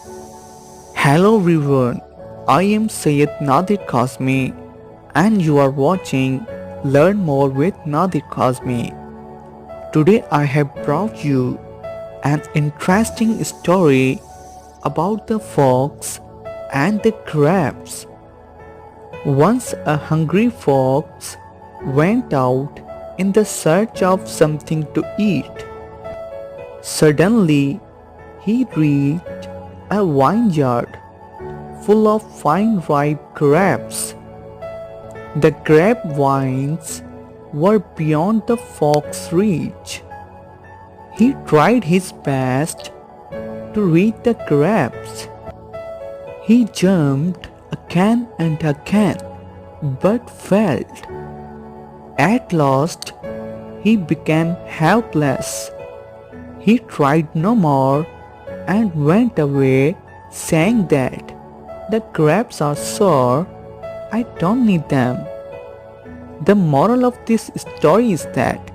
Hello everyone, I am Syed Nadir Kazmi and you are watching Learn More with Nadir Kazmi. Today I have brought you an interesting story about the fox and the crabs. Once a hungry fox went out in the search of something to eat. Suddenly, he reached a vineyard full of fine ripe grapes. The grapevines were beyond the fox's reach. He tried his best to reach the grapes. He jumped again and again, but failed. At last, he became helpless. He tried no more and went away, saying that the grapes are sour, I don't need them. The moral of this story is that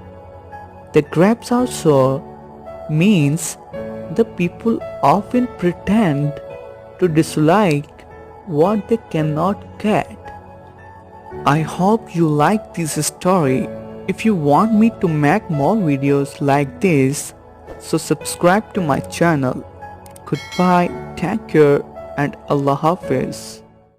the grapes are sour means the people often pretend to dislike what they cannot get. I hope you like this story. If you want me to make more videos like this, so subscribe to my channel. Goodbye, take care and Allah Hafiz.